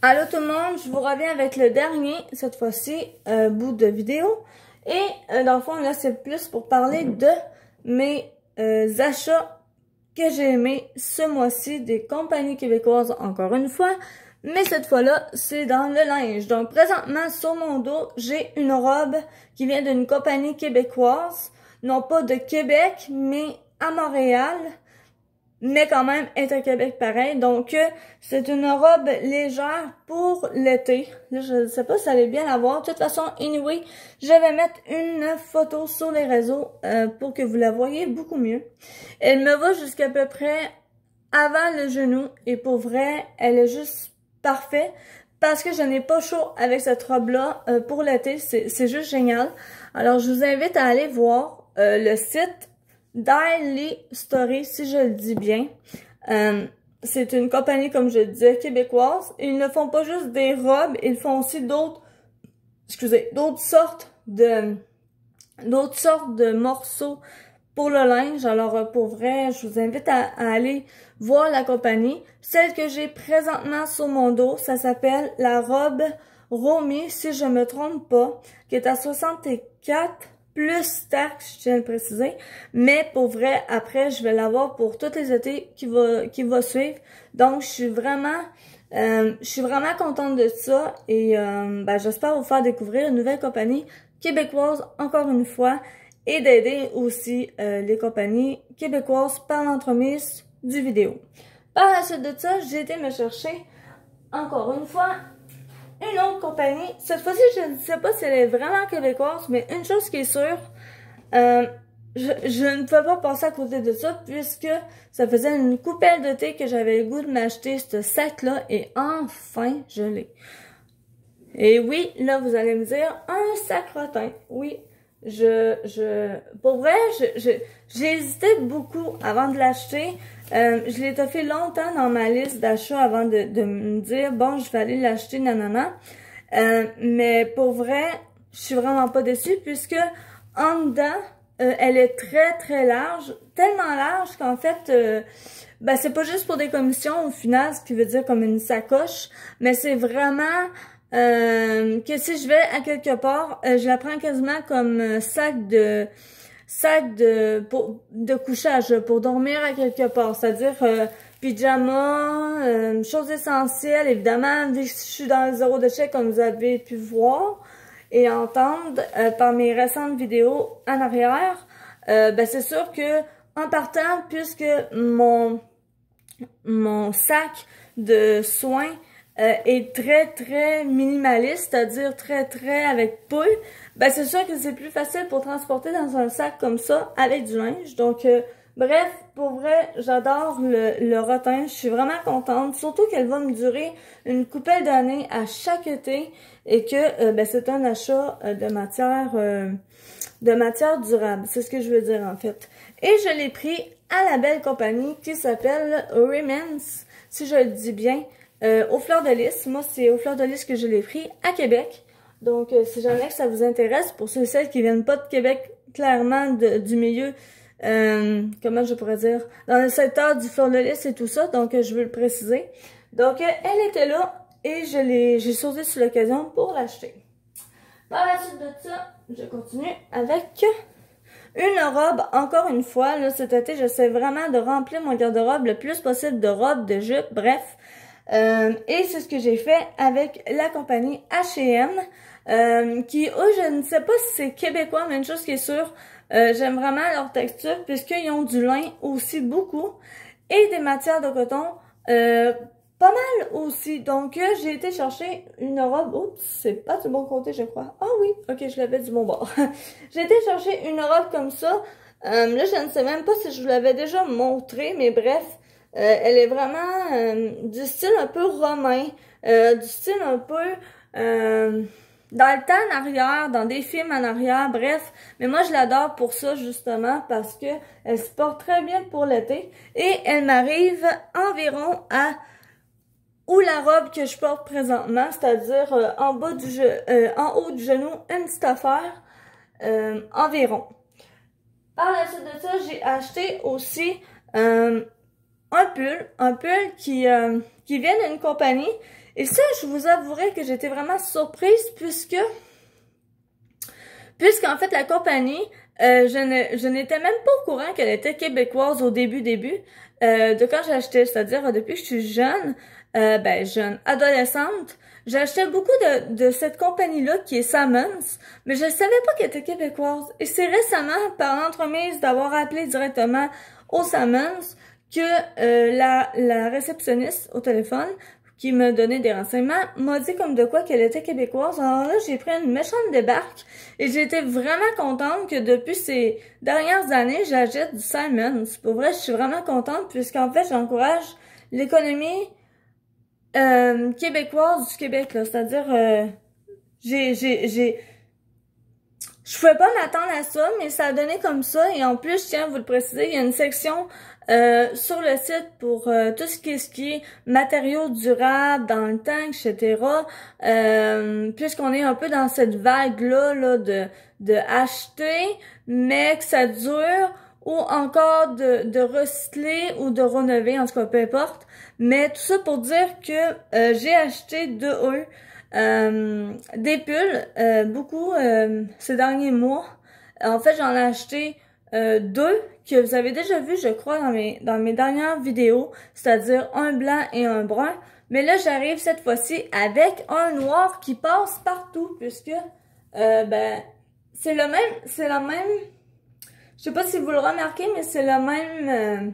Allô tout le monde, je vous reviens avec le dernier, cette fois-ci, bout de vidéo. Et dans le fond, là, c'est plus pour parler de mes achats que j'ai aimés ce mois-ci des compagnies québécoises, encore une fois. Mais cette fois-là, c'est dans le linge. Donc, présentement, sur mon dos, j'ai une robe qui vient d'une compagnie québécoise. Non pas de Québec, mais à Montréal. Mais quand même, est à Québec pareil. Donc, c'est une robe légère pour l'été. Là, je ne sais pas si ça allait bien la voir. De toute façon, anyway, je vais mettre une photo sur les réseaux pour que vous la voyez beaucoup mieux. Elle me va jusqu'à peu près avant le genou. Et pour vrai, elle est juste parfaite. Parce que je n'ai pas chaud avec cette robe-là pour l'été. C'est juste génial. Alors, je vous invite à aller voir le site Daily Story, si je le dis bien. C'est une compagnie, comme je le disais, québécoise. Ils ne font pas juste des robes, ils font aussi d'autres sortes de morceaux pour le linge. Alors, pour vrai, je vous invite à aller voir la compagnie. Celle que j'ai présentement sur mon dos, ça s'appelle la robe Romy, si je me trompe pas, qui est à 64 plus taxes, je tiens à le préciser. Mais pour vrai, après, je vais l'avoir pour tous les étés qui va suivre. Donc, je suis vraiment contente de ça. Et j'espère vous faire découvrir une nouvelle compagnie québécoise, encore une fois, et d'aider aussi les compagnies québécoises par l'entremise du vidéo. Par la suite de ça, j'ai été me chercher, encore une fois, une autre compagnie. Cette fois-ci, je ne sais pas si elle est vraiment québécoise, mais une chose qui est sûre, je ne peux pas passer à côté de ça, puisque ça faisait une coupelle de thé que j'avais le goût de m'acheter ce sac-là, et enfin, je l'ai. Et oui, là, vous allez me dire, un sac rotin. Oui, pour vrai, j'ai hésité beaucoup avant de l'acheter. Je l'ai fait longtemps dans ma liste d'achats avant de me dire, bon, je vais aller l'acheter, nanana. Mais pour vrai, je suis vraiment pas déçue puisque en dedans, elle est très très large, tellement large qu'en fait, c'est pas juste pour des commissions au final, ce qui veut dire comme une sacoche, mais c'est vraiment que si je vais à quelque part, je la prends quasiment comme sac de couchage pour dormir à quelque part, c'est-à-dire pyjama, choses essentielles, évidemment, vu que je suis dans le zéro déchet comme vous avez pu voir et entendre par mes récentes vidéos en arrière, c'est sûr que en partant, puisque mon sac de soins est très très minimaliste, c'est-à-dire très très avec poule, c'est sûr que c'est plus facile pour transporter dans un sac comme ça avec du linge. Donc bref, pour vrai, j'adore le rotin, je suis vraiment contente, surtout qu'elle va me durer une coupelle d'années à chaque été et que c'est un achat de matière durable, c'est ce que je veux dire en fait. Et je l'ai pris à la belle compagnie qui s'appelle Remens, si je le dis bien, aux Fleurs de Lys. Moi, c'est aux Fleurs de Lys que je l'ai pris à Québec. Donc, si jamais que ça vous intéresse, pour ceux et celles qui viennent pas de Québec, clairement du milieu, comment je pourrais dire, dans le secteur du Fleur de Lys et tout ça, donc je veux le préciser. Donc, elle était là et j'ai sauté sur l'occasion pour l'acheter. Par la suite de ça, je continue avec une robe, encore une fois, là, cet été, j'essaie vraiment de remplir mon garde-robe le plus possible de robes, de jupes, bref. Et c'est ce que j'ai fait avec la compagnie H&M, qui, eux, je ne sais pas si c'est québécois, mais une chose qui est sûre, j'aime vraiment leur texture, puisqu'ils ont du lin aussi beaucoup, et des matières de coton, pas mal aussi. Donc, j'ai été chercher une robe. Oups, c'est pas du bon côté, je crois. Ah oui, ok, je l'avais du bon bord. J'ai été chercher une robe comme ça. Là, je ne sais même pas si je vous l'avais déjà montré, mais bref, elle est vraiment du style un peu romain, du style un peu dans le temps en arrière, dans des films en arrière, bref. Mais moi, je l'adore pour ça, justement, parce que elle se porte très bien pour l'été. Et elle m'arrive environ à ou la robe que je porte présentement, c'est-à-dire en haut du genou, une petite affaire environ. Par la suite de ça, j'ai acheté aussi un pull qui vient d'une compagnie Et ça, je vous avouerai que j'étais vraiment surprise puisqu'en fait, la compagnie, je n'étais même pas au courant qu'elle était québécoise au début, de quand j'achetais, c'est-à-dire depuis que je suis jeune, jeune, adolescente, j'achetais beaucoup de cette compagnie-là qui est Salmons, mais je savais pas qu'elle était québécoise. Et c'est récemment, par l'entremise d'avoir appelé directement au Salmons, que la réceptionniste au téléphone qui me donnait des renseignements, m'a dit comme de quoi qu'elle était québécoise. Alors là, j'ai pris une méchante débarque et j'ai été vraiment contente que depuis ces dernières années, j'achète du Salmons. Pour vrai, je suis vraiment contente puisqu'en fait, j'encourage l'économie québécoise du Québec, là. C'est-à-dire, je pouvais pas m'attendre à ça, mais ça a donné comme ça. Et en plus, je tiens à vous le préciser, il y a une section sur le site pour tout ce qui est matériaux durables dans le temps, etc. Puisqu'on est un peu dans cette vague-là là, de acheter, mais que ça dure, ou encore de recycler ou de rénover, en tout cas, peu importe. Mais tout ça pour dire que j'ai acheté des pulls, beaucoup ces derniers mois. En fait, j'en ai acheté deux que vous avez déjà vu, je crois, dans mes dernières vidéos, c'est-à-dire un blanc et un brun. Mais là, j'arrive cette fois-ci avec un noir qui passe partout, puisque c'est la même. Je sais pas si vous le remarquez, mais c'est la même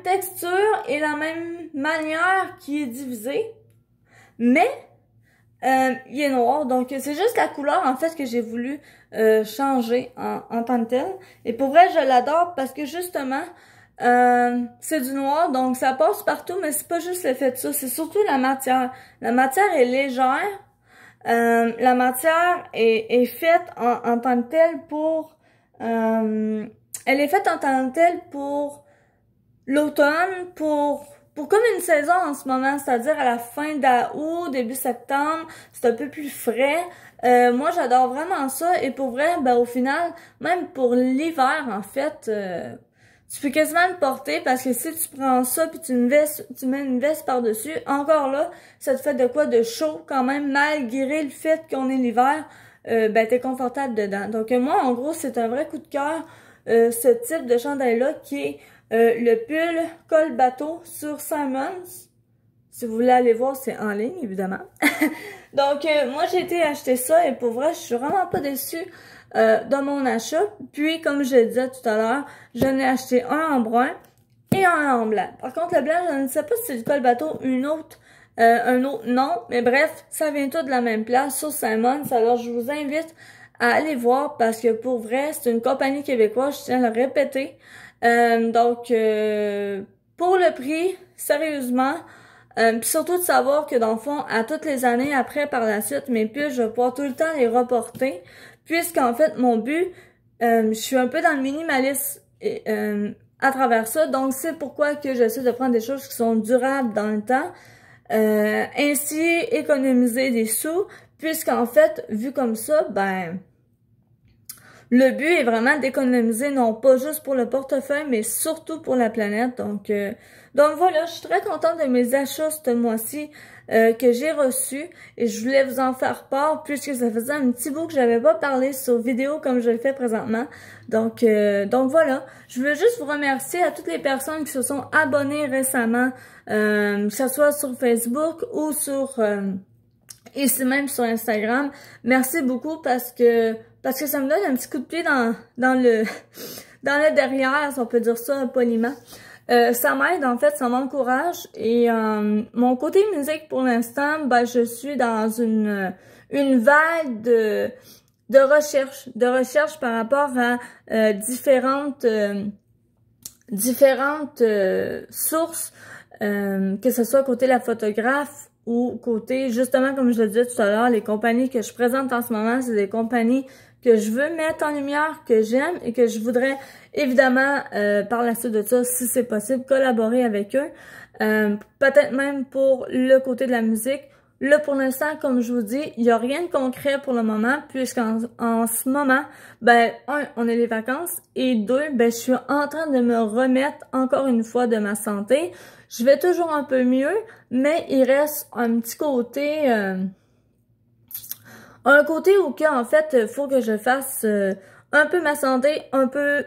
texture et la même manière qui est divisée, mais il est noir, donc c'est juste la couleur en fait que j'ai voulu changer en tant que tel. Et pour vrai, je l'adore parce que justement, c'est du noir, donc ça passe partout, mais c'est pas juste l'effet de ça, c'est surtout la matière. La matière est légère, la matière est faite en tant que telle pour... elle est faite en tant que telle pour l'automne, pour comme une saison en ce moment, c'est-à-dire à la fin d'août, début septembre, c'est un peu plus frais. Moi, j'adore vraiment ça. Et pour vrai, au final, même pour l'hiver, en fait, tu peux quasiment le porter parce que si tu prends ça puis tu mets une veste par-dessus, encore là, ça te fait de quoi de chaud quand même, malgré le fait qu'on est l'hiver, t'es confortable dedans. Donc moi, en gros, c'est un vrai coup de cœur, ce type de chandail-là qui est le pull col bateau sur Salmons. Si vous voulez aller voir, c'est en ligne, évidemment. Donc, moi, j'ai été acheter ça et pour vrai, je suis vraiment pas déçue de mon achat. Puis, comme je le disais tout à l'heure, j'en ai acheté un en brun et un en blanc. Par contre, le blanc, je ne sais pas si c'est du col bateau, un autre nom. Mais bref, ça vient tout de la même place sur Salmons. Alors, je vous invite à aller voir parce que pour vrai, c'est une compagnie québécoise, je tiens à le répéter. Donc, pour le prix, sérieusement, puis surtout de savoir que dans le fond, à toutes les années après, par la suite, mes pulls, je vais pouvoir tout le temps les reporter, puisqu'en fait, mon but, je suis un peu dans le minimalisme à travers ça, donc c'est pourquoi que j'essaie de prendre des choses qui sont durables dans le temps, ainsi économiser des sous, puisqu'en fait, vu comme ça, le but est vraiment d'économiser, non pas juste pour le portefeuille, mais surtout pour la planète. Donc voilà, je suis très contente de mes achats ce mois-ci que j'ai reçus. Et je voulais vous en faire part, puisque ça faisait un petit bout que j'avais pas parlé sur vidéo comme je le fais présentement. Donc voilà, je veux juste vous remercier à toutes les personnes qui se sont abonnées récemment, que ce soit sur Facebook ou ici même sur Instagram. Merci beaucoup parce que ça me donne un petit coup de pied dans le derrière, si on peut dire ça poliment. Ça m'aide, en fait, ça m'encourage. Et mon côté musique, pour l'instant, je suis dans une vague de recherche par rapport à différentes sources, que ce soit côté la photographe ou côté, justement, comme je le disais tout à l'heure, les compagnies que je présente en ce moment, c'est des compagnies que je veux mettre en lumière, que j'aime et que je voudrais évidemment, par la suite de ça, si c'est possible, collaborer avec eux. Peut-être même pour le côté de la musique. Là, pour l'instant, comme je vous dis, il n'y a rien de concret pour le moment, puisqu'en ce moment, on a les vacances, et deux, je suis en train de me remettre encore une fois de ma santé. Je vais toujours un peu mieux, mais il reste un petit côté... un côté où en fait, il faut que je fasse un peu ma santé, un peu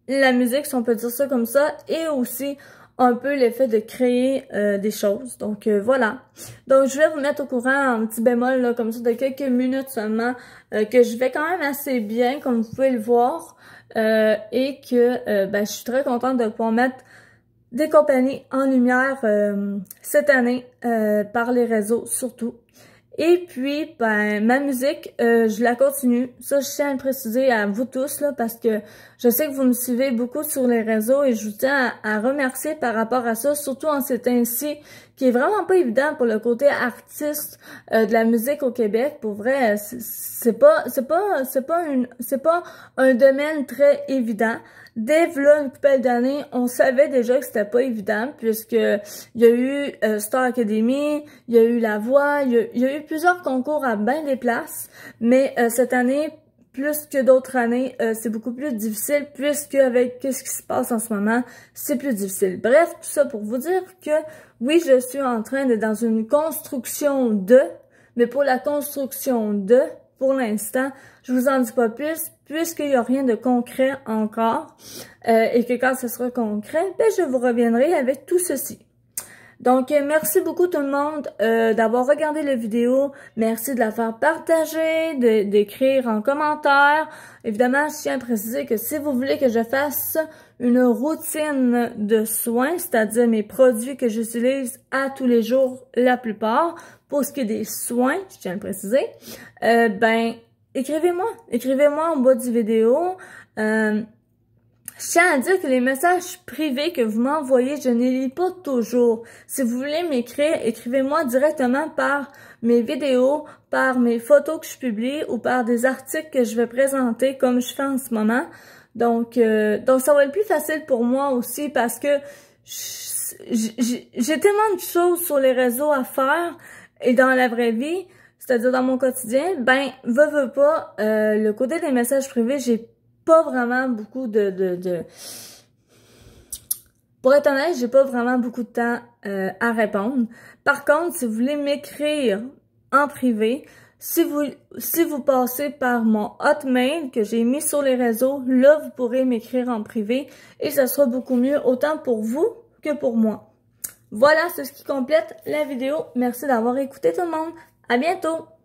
la musique, si on peut dire ça comme ça, et aussi un peu l'effet de créer des choses. Donc voilà. Donc je vais vous mettre au courant en petit bémol, là, comme ça, de quelques minutes seulement, que je vais quand même assez bien, comme vous pouvez le voir, et que ben, je suis très contente de pouvoir mettre des compagnies en lumière cette année, par les réseaux surtout. Et puis, ben, ma musique, je la continue. Ça, je tiens à le préciser à vous tous, là, parce que je sais que vous me suivez beaucoup sur les réseaux et je vous tiens à remercier par rapport à ça, surtout en ces temps-ci, qui est vraiment pas évident pour le côté artiste de la musique au Québec. Pour vrai, c'est pas un domaine très évident. Dès là, une couple d'années, on savait déjà que c'était pas évident, puisque il y a eu Star Academy, il y a eu La Voix, il y a eu plusieurs concours à bien des places, mais cette année, plus que d'autres années, c'est beaucoup plus difficile, puisque avec ce qui se passe en ce moment, c'est plus difficile. Bref, tout ça pour vous dire que oui, je suis en train d'être dans une construction mais pour la construction pour l'instant, je vous en dis pas plus, puisqu'il n'y a rien de concret encore, et que quand ce sera concret, ben je vous reviendrai avec tout ceci. Donc, merci beaucoup tout le monde d'avoir regardé la vidéo. Merci de la faire partager, d'écrire en commentaire. Évidemment, je tiens à préciser que si vous voulez que je fasse une routine de soins, c'est-à-dire mes produits que j'utilise à tous les jours, la plupart, pour ce qui est des soins, je tiens à le préciser, ben, écrivez-moi en bas du vidéo. Je tiens à dire que les messages privés que vous m'envoyez, je ne les lis pas toujours. Si vous voulez m'écrire, écrivez-moi directement par mes vidéos, par mes photos que je publie ou par des articles que je vais présenter comme je fais en ce moment. Donc ça va être plus facile pour moi aussi parce que j'ai tellement de choses sur les réseaux à faire et dans la vraie vie, c'est-à-dire dans mon quotidien, ben, veux pas, le côté des messages privés, j'ai pas vraiment beaucoup Pour être honnête, j'ai pas vraiment beaucoup de temps à répondre. Par contre, si vous voulez m'écrire en privé, si vous passez par mon hotmail que j'ai mis sur les réseaux, là, vous pourrez m'écrire en privé et ça sera beaucoup mieux, autant pour vous que pour moi. Voilà, c'est ce qui complète la vidéo. Merci d'avoir écouté tout le monde. À bientôt!